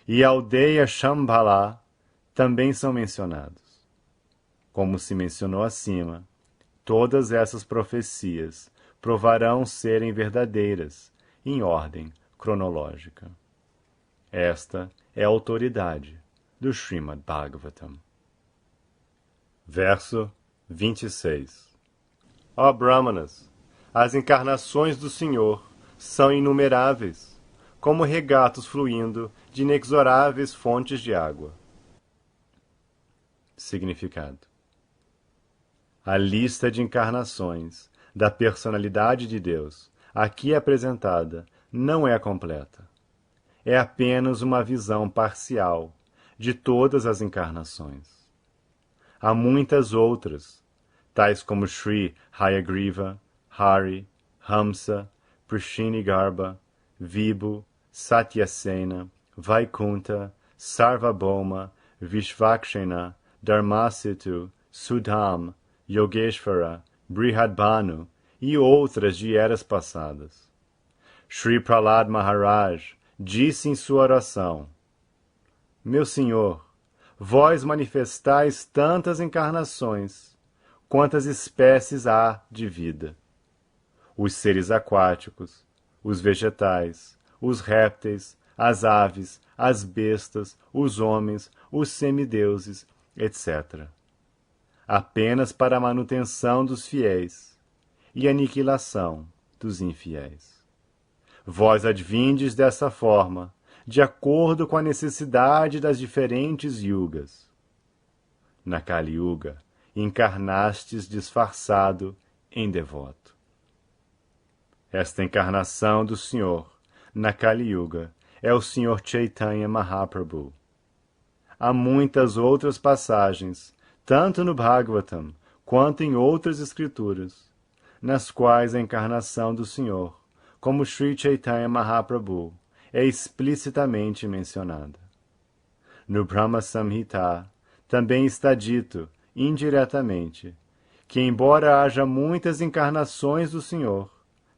e a aldeia Shambhala também são mencionados. Como se mencionou acima, todas essas profecias provarão serem verdadeiras em ordem cronológica. Esta é a autoridade do Srimad Bhagavatam. Verso 26. Ó Brahmanas, as encarnações do Senhor são inumeráveis, como regatos fluindo de inexoráveis fontes de água. Significado. A lista de encarnações da personalidade de Deus aqui apresentada não é completa. É apenas uma visão parcial de todas as encarnações. Há muitas outras, tais como Sri Hayagriva, Hari, Hamsa, Prishinigarbha, Vibhu, Satyasena, Vaikunta, Sarvabhauma, Vishvakshena, Dharmasitu, Sudham, Yogeshvara, Brihadbhanu e outras de eras passadas. Sri Prahlad Maharaj disse em sua oração: Meu Senhor, vós manifestais tantas encarnações, quantas espécies há de vida. Os seres aquáticos, os vegetais, os répteis, as aves, as bestas, os homens, os semideuses, etc. Apenas para a manutenção dos fiéis e aniquilação dos infiéis. Vós advindes dessa forma, de acordo com a necessidade das diferentes yugas. Na Kali Yuga, encarnastes disfarçado em devoto. Esta encarnação do Senhor, na Kali Yuga, é o Senhor Chaitanya Mahaprabhu. Há muitas outras passagens, tanto no Bhagavatam quanto em outras escrituras, nas quais a encarnação do Senhor, como Sri Chaitanya Mahaprabhu, é explicitamente mencionada. No Brahma Samhita também está dito, indiretamente, que embora haja muitas encarnações do Senhor,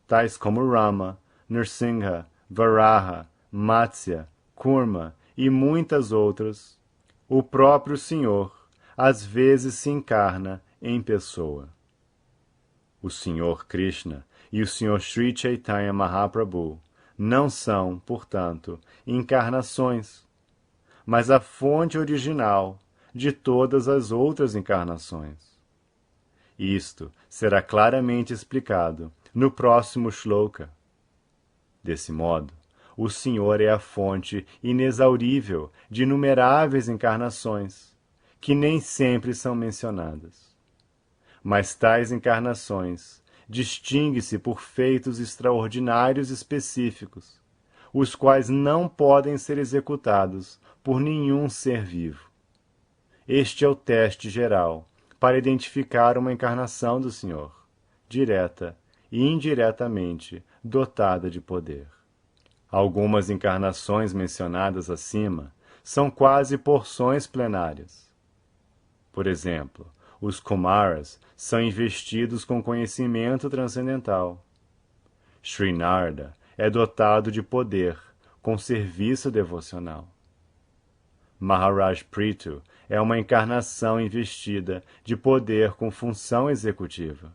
tais como Rama, Nrsimha, Varaha, Matsya, Kurma e muitas outras, o próprio Senhor às vezes se encarna em pessoa. O Senhor Krishna e o Senhor Sri Chaitanya Mahaprabhu não são, portanto, encarnações, mas a fonte original de todas as outras encarnações. Isto será claramente explicado no próximo shloka. Desse modo, o Senhor é a fonte inexaurível de inumeráveis encarnações, que nem sempre são mencionadas. Mas tais encarnações distinguem-se por feitos extraordinários específicos, os quais não podem ser executados por nenhum ser vivo. Este é o teste geral para identificar uma encarnação do Senhor, direta e indiretamente dotada de poder. Algumas encarnações mencionadas acima são quase porções plenárias. Por exemplo, os Kumaras são investidos com conhecimento transcendental. Sri Narada é dotado de poder com serviço devocional. Maharaj Prithu é uma encarnação investida de poder com função executiva.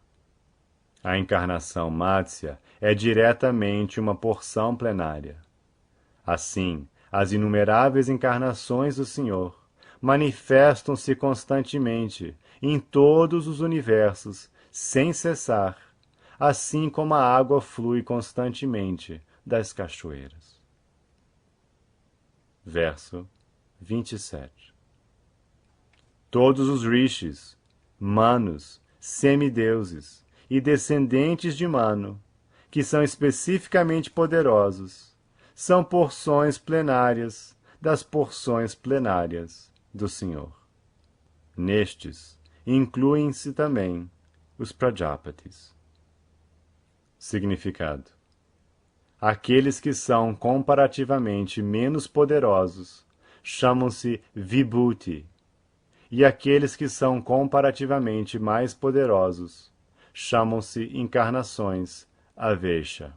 A encarnação Matsya é diretamente uma porção plenária. Assim, as inumeráveis encarnações do Senhor manifestam-se constantemente em todos os universos, sem cessar, assim como a água flui constantemente das cachoeiras. Verso 27. Todos os rishis, manos, semideuses e descendentes de Manu, que são especificamente poderosos, são porções plenárias das porções plenárias do Senhor. Nestes, incluem-se também os Prajapatis. Significado: aqueles que são comparativamente menos poderosos chamam-se Vibhuti, e aqueles que são comparativamente mais poderosos chamam-se encarnações Avesha.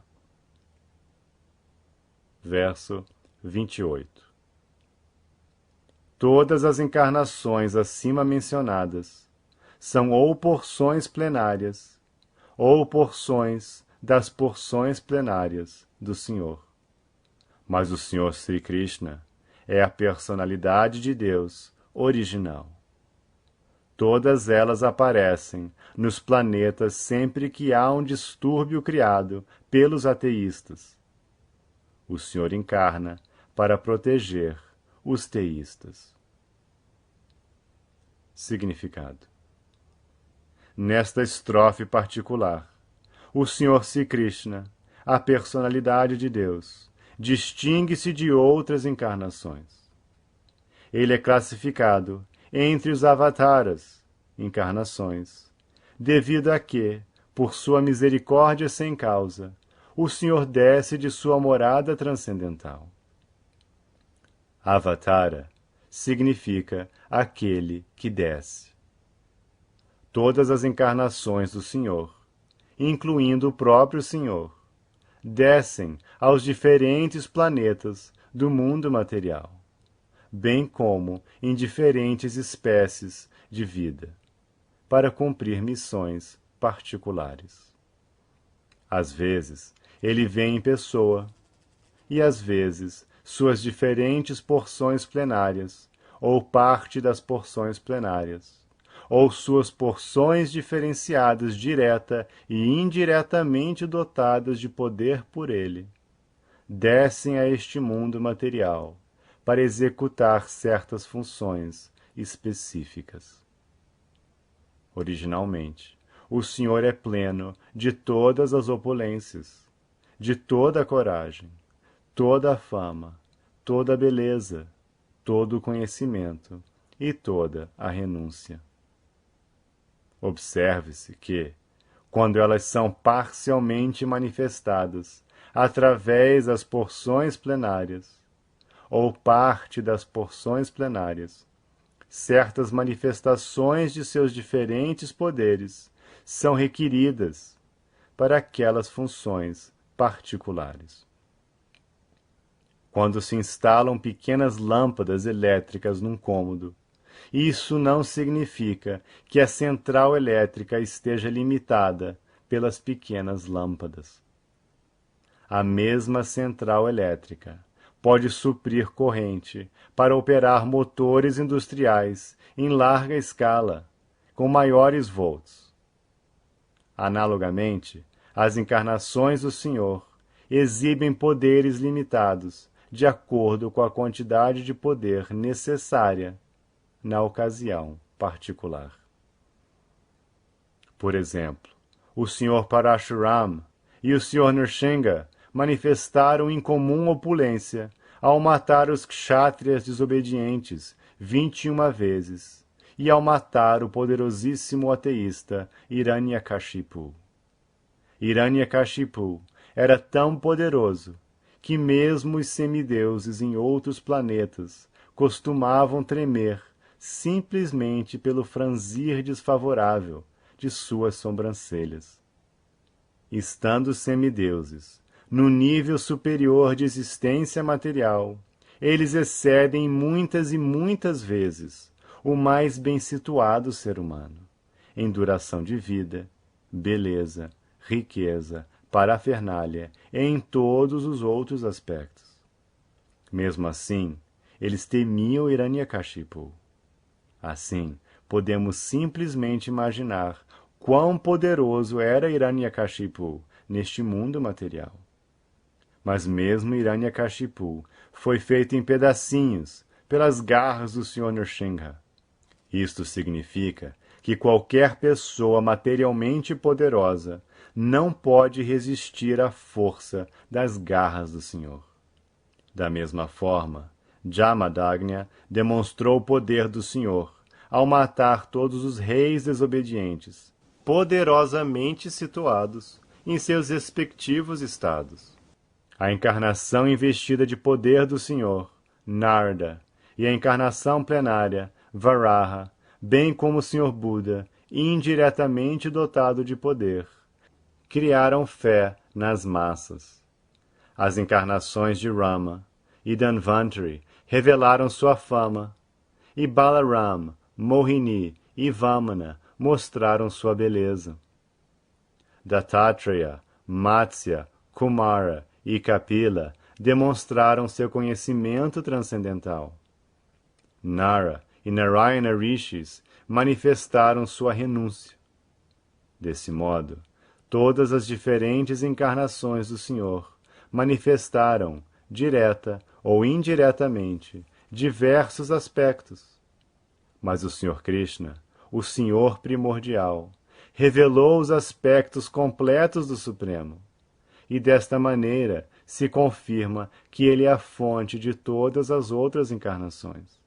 Verso 28. Todas as encarnações acima mencionadas são ou porções plenárias, ou porções das porções plenárias do Senhor. Mas o Senhor Sri Krishna é a personalidade de Deus original. Todas elas aparecem nos planetas sempre que há um distúrbio criado pelos ateístas. O Senhor encarna para proteger os teístas. Significado: nesta estrofe particular, o Senhor Sri Krishna, a personalidade de Deus, distingue-se de outras encarnações. Ele é classificado entre os avataras, encarnações, devido a que, por sua misericórdia sem causa, o Senhor desce de sua morada transcendental. Avatara significa aquele que desce. todas as encarnações do Senhor, incluindo o próprio Senhor, descem aos diferentes planetas do mundo material, bem como em diferentes espécies de vida, para cumprir missões particulares. Às vezes, ele vem em pessoa, e às vezes suas diferentes porções plenárias, ou parte das porções plenárias, ou suas porções diferenciadas direta e indiretamente dotadas de poder por ele, descem a este mundo material para executar certas funções específicas. Originalmente, o Senhor é pleno de todas as opulências, de toda a coragem, toda a fama, toda a beleza, todo o conhecimento e toda a renúncia. Observe-se que, quando elas são parcialmente manifestadas através das porções plenárias, ou parte das porções plenárias, certas manifestações de seus diferentes poderes são requeridas para aquelas funções particulares. Quando se instalam pequenas lâmpadas elétricas num cômodo, isso não significa que a central elétrica esteja limitada pelas pequenas lâmpadas. A mesma central elétrica pode suprir corrente para operar motores industriais em larga escala, com maiores volts. Analogamente, as encarnações do Senhor exibem poderes limitados de acordo com a quantidade de poder necessária na ocasião particular. Por exemplo, o Sr. Parashuram e o Sr. Nrsinga manifestaram incomum opulência ao matar os kshatriyas desobedientes 21 vezes e ao matar o poderosíssimo ateísta Hiranyakashipu. Hiranyakashipu era tão poderoso que mesmo os semideuses em outros planetas costumavam tremer simplesmente pelo franzir desfavorável de suas sobrancelhas. Estando os semideuses no nível superior de existência material, eles excedem muitas e muitas vezes o mais bem situado ser humano, em duração de vida, beleza, riqueza, parafernália e em todos os outros aspectos. Mesmo assim, eles temiam Hiranyakashipu. Assim, podemos simplesmente imaginar quão poderoso era Hiranyakashipu neste mundo material. Mas mesmo Hiranyakashipu foi feito em pedacinhos pelas garras do Sr. Nrsinga. Isto significa que qualquer pessoa materialmente poderosa não pode resistir à força das garras do Senhor. Da mesma forma, Jamadagnya demonstrou o poder do Senhor ao matar todos os reis desobedientes, poderosamente situados em seus respectivos estados. A encarnação investida de poder do Senhor, Narada, e a encarnação plenária, Varaha, bem como o Senhor Buda, indiretamente dotado de poder, criaram fé nas massas. As encarnações de Rama e Dhanvantari revelaram sua fama, e Balaram, Mohini e Vamana mostraram sua beleza. Dattatreya, Matsya, Kumara e Kapila demonstraram seu conhecimento transcendental. Nara e Narayana Rishis manifestaram sua renúncia. Desse modo, todas as diferentes encarnações do Senhor manifestaram, direta ou indiretamente, diversos aspectos. Mas o Senhor Krishna, o Senhor primordial, revelou os aspectos completos do Supremo, e desta maneira se confirma que ele é a fonte de todas as outras encarnações.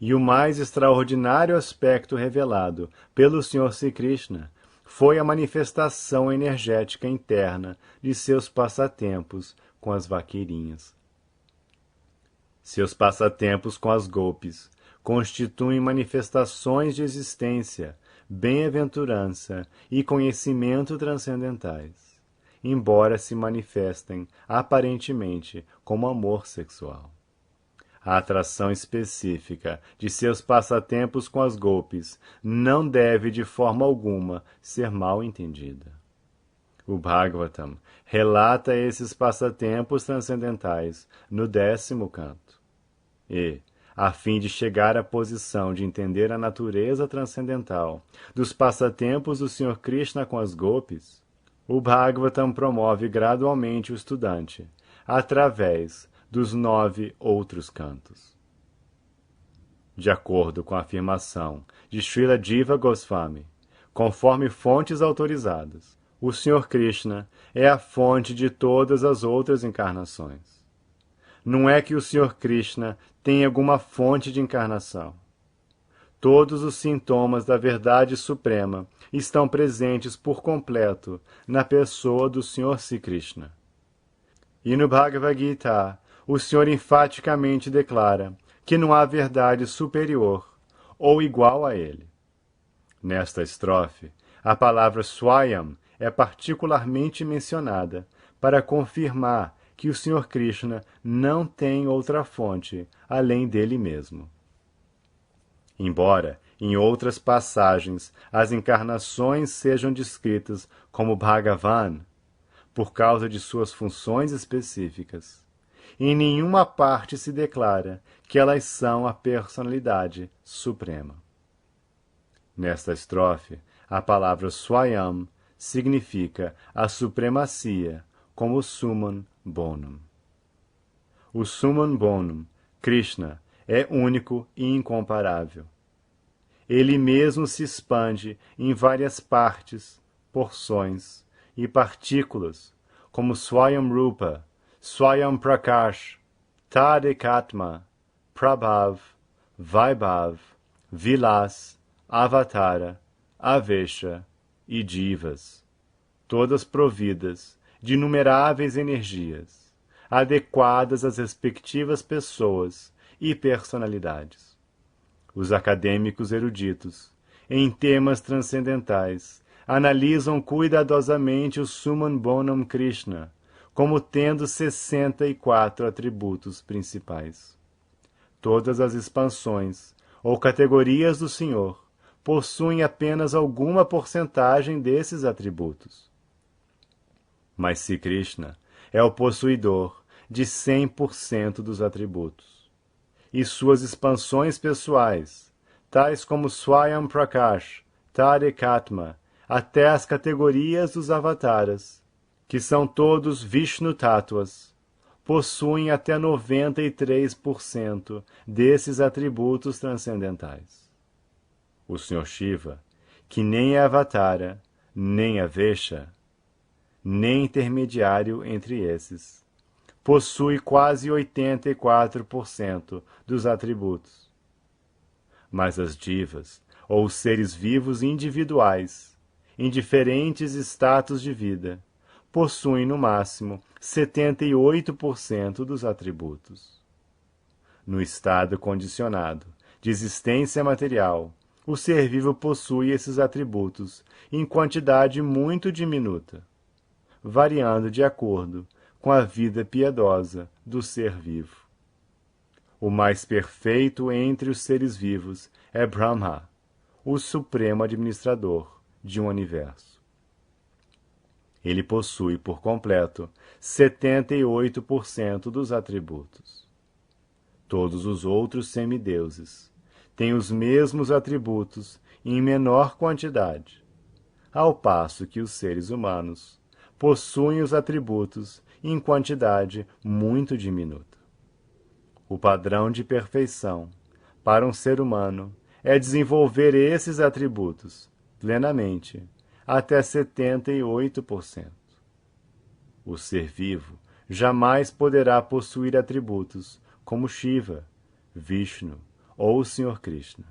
E o mais extraordinário aspecto revelado pelo Senhor Sri Krishna foi a manifestação energética interna de seus passatempos com as vaqueirinhas. Seus passatempos com as golpes constituem manifestações de existência bem-aventurança e conhecimento transcendentais, embora se manifestem aparentemente como amor sexual. A atração específica de seus passatempos com as golpes não deve de forma alguma ser mal entendida. O Bhagavatam relata esses passatempos transcendentais no 10º canto. E, a fim de chegar à posição de entender a natureza transcendental dos passatempos do Sr. Krishna com as golpes, o Bhagavatam promove gradualmente o estudante, através dos 9 outros cantos. De acordo com a afirmação de Srila Jiva Goswami, conforme fontes autorizadas, o Sr. Krishna é a fonte de todas as outras encarnações. Não é que o Sr. Krishna tem alguma fonte de encarnação. Todos os sintomas da verdade suprema estão presentes por completo na pessoa do Sr. Sri Krishna. E no Bhagavad Gita, o Senhor enfaticamente declara que não há verdade superior ou igual a ele. Nesta estrofe, a palavra Swayam é particularmente mencionada para confirmar que o Sr. Krishna não tem outra fonte além dele mesmo. Embora, em outras passagens, as encarnações sejam descritas como Bhagavan, por causa de suas funções específicas, em nenhuma parte se declara que elas são a personalidade suprema. Nesta estrofe, a palavra Swayam significa a supremacia como Suman Bonum. O Suman Bonum, Krishna, é único e incomparável. Ele mesmo se expande em várias partes, porções e partículas, como Swayam Rupa, Swayam Prakash, Tadekatma, Prabhav, Vaibhav, Vilas, Avatara, Avesha e Jivas, todas providas de inumeráveis energias, adequadas às respectivas pessoas e personalidades. Os acadêmicos eruditos, em temas transcendentais, analisam cuidadosamente o Suman Bonum Krishna como tendo 64 atributos principais. Todas as expansões ou categorias do Senhor possuem apenas alguma porcentagem desses atributos. Mas Sri Krishna é o possuidor de 100% dos atributos. E suas expansões pessoais, tais como Swayam Prakash, Tadekatma, até as categorias dos avataras, que são todos Vishnu Tattvas, possuem até 93% desses atributos transcendentais. O Sr. Shiva, que nem é avatara, nem avesha, nem intermediário entre esses, possui quase 84% dos atributos. Mas as divas, ou seres vivos individuais, em diferentes status de vida, possuem no máximo 78% dos atributos. No estado condicionado de existência material, o ser vivo possui esses atributos em quantidade muito diminuta, variando de acordo com a vida piedosa do ser vivo. O mais perfeito entre os seres vivos é Brahma, o supremo administrador de um universo. Ele possui por completo 78% dos atributos. Todos os outros semideuses têm os mesmos atributos em menor quantidade, ao passo que os seres humanos possuem os atributos em quantidade muito diminuta. O padrão de perfeição para um ser humano é desenvolver esses atributos plenamente até 78%. O ser vivo jamais poderá possuir atributos como Shiva, Vishnu ou o Sr. Krishna.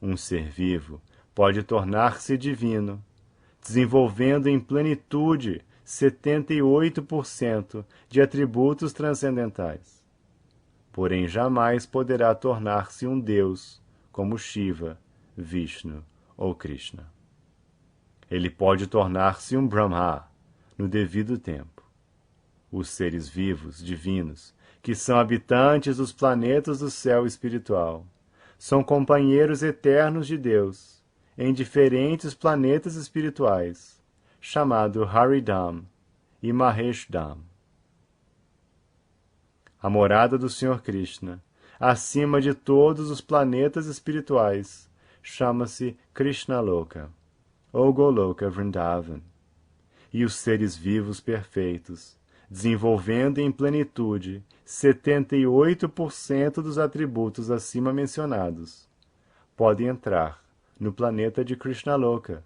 Um ser vivo pode tornar-se divino, desenvolvendo em plenitude 78% de atributos transcendentais. Porém, jamais poderá tornar-se um Deus como Shiva, Vishnu ou Krishna. Ele pode tornar-se um Brahma no devido tempo. Os seres vivos, divinos, que são habitantes dos planetas do céu espiritual, são companheiros eternos de Deus em diferentes planetas espirituais, chamado Haridam e Maheshdam. A morada do Senhor Krishna, acima de todos os planetas espirituais, chama-se Krishnaloka, ou Goloka Vrindavan, e os seres vivos perfeitos, desenvolvendo em plenitude 78% dos atributos acima mencionados, podem entrar no planeta de Krishnaloka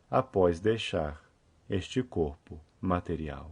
após deixar este corpo material.